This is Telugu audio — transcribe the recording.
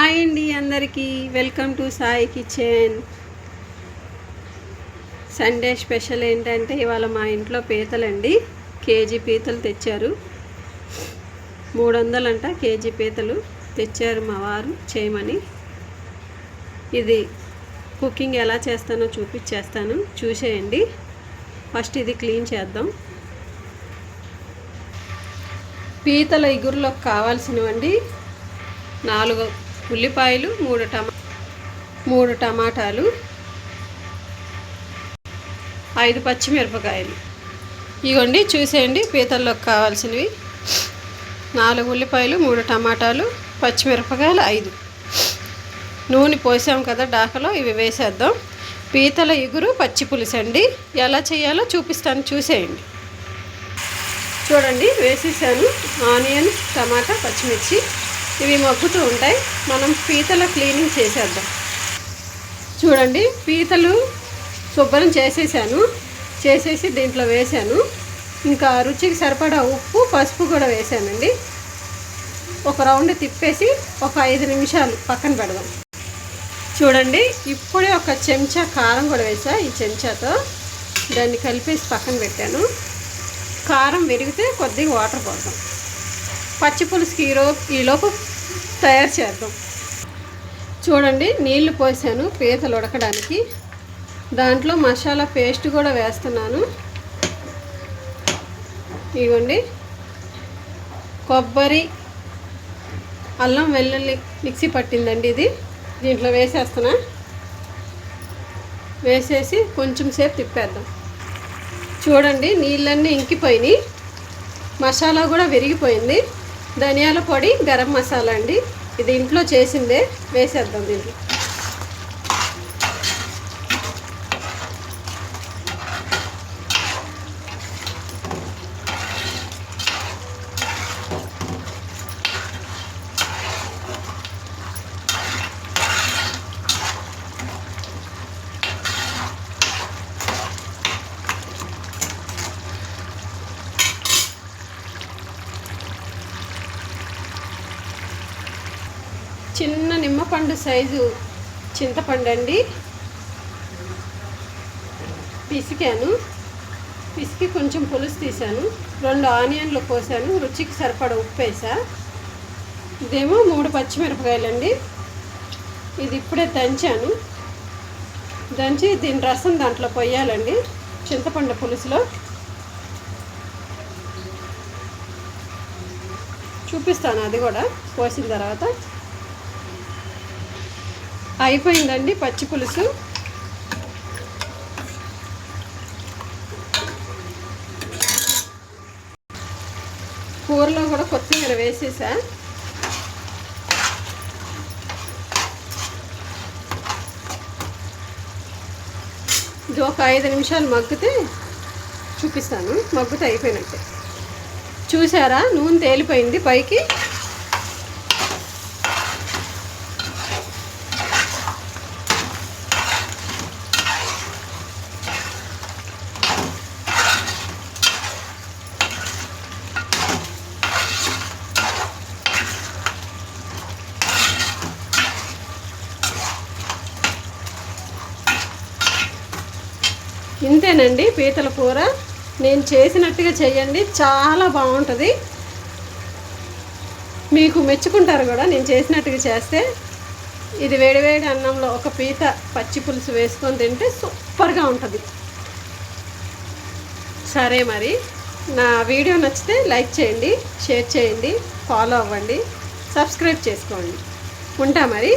హాయ్ అండి అందరికీ welcome to Sai kitchen. Sunday special ఏంటంటే ఇవాళ మా ఇంట్లో పీతలండి. కేజీ పీతలు తెచ్చారు. 300 అంట కేజీ పీతలు తెచ్చారు మా వారు చేయమని. ఇది కుకింగ్ ఎలా చేస్తానో చూపించేస్తాను, చూసేయండి. ఫస్ట్ ఇది క్లీన్ చేద్దాం. పీతల ఇగురులోకి కావాల్సినవండి 4 ఉల్లిపాయలు, 3 టమాటాలు, 5 పచ్చిమిరపకాయలు. ఇవ్వండి చూసేయండి. పీతల్లోకి కావాల్సినవి 4 ఉల్లిపాయలు, 3 టమాటాలు, పచ్చిమిరపకాయలు 5. నూనె పోసాం కదా డాకలో, ఇవి వేసేద్దాం. పీతల ఇగురు పచ్చి పులుసు అండి. ఎలా చేయాలో చూపిస్తాను, చూసేయండి. చూడండి వేసేసాను. ఆనియన్, టమాటా, పచ్చిమిర్చి ఇవి మగ్గుతూ ఉంటాయి. మనం పీతల క్లీనింగ్ చేసేద్దాం. చూడండి పీతలు శుభ్రం చేసేసి దీంట్లో వేసాను. ఇంకా రుచికి సరిపడా ఉప్పు, పసుపు కూడా వేసానండి. ఒక రౌండ్ తిప్పేసి ఒక 5 నిమిషాలు పక్కన పెడదాం. చూడండి ఇప్పుడే ఒక చెంచా కారం కూడా వేసా. ఈ చెంచాతో దాన్ని కలిపేసి పక్కన పెట్టాను. కారం విరిగితే కొద్దిగా వాటర్ పోద్దాం. పచ్చి పులుసుకి ఈలోపు తయారు చేద్దాం. చూడండి నీళ్లు పోసాను పీతలు ఉడకడానికి. దాంట్లో మసాలా పేస్ట్ కూడా వేస్తున్నాను. ఇవ్వండి కొబ్బరి, అల్లం వెల్లుల్లి మిక్సీ పట్టిందండి ఇది. దీంట్లో వేసేస్తున్నా. వేసేసి కొంచెం సేపు తిప్పేద్దాం. చూడండి నీళ్ళన్నీ ఇంకిపోయినాయి, మసాలా కూడా విరిగిపోయింది. ధనియాల పొడి, గరం మసాలా అండి. ఇది ఇంట్లో చేసిందే, వేసేద్దాం దీంట్లో. చిన్న నిమ్మపండు సైజు చింతపండు అండి. పిసికి కొంచెం పులుసు తీసాను. 2 ఆనియన్లు కోసాను. రుచికి సరిపడా ఉప్పు వేసా. ఇదేమో 3 పచ్చిమిరపకాయలు అండి. ఇది ఇప్పుడే దంచాను. దంచి దీని రసం దాంట్లో పొయ్యాలండి, చింతపండు పులుసులో. చూపిస్తాను అది కూడా పోసిన తర్వాత. అయిపోయిందండి పచ్చి పులుసు. కూరలో కూడా కొత్తిమీర వేసేసా. ఇది ఒక 5 నిమిషాలు మగ్గితే చూపిస్తాను. మగ్గితే అయిపోయినట్టే. చూసారా నూనె తేలిపోయింది పైకి. ఇంతేనండి పీతల కూర. నేను చేసినట్టుగా చేయండి, చాలా బాగుంటుంది. మీకు మెచ్చుకుంటారు కూడా నేను చేసినట్టుగా చేస్తే. ఇది వేడివేడి అన్నంలో ఒక పీత పచ్చి పులుసు వేసుకొని తింటే సూపర్గా ఉంటుంది. సరే మరి నా వీడియో నచ్చితే లైక్ చేయండి, షేర్ చేయండి, ఫాలో అవ్వండి, సబ్స్క్రైబ్ చేసుకోండి. ఉంటా మరి.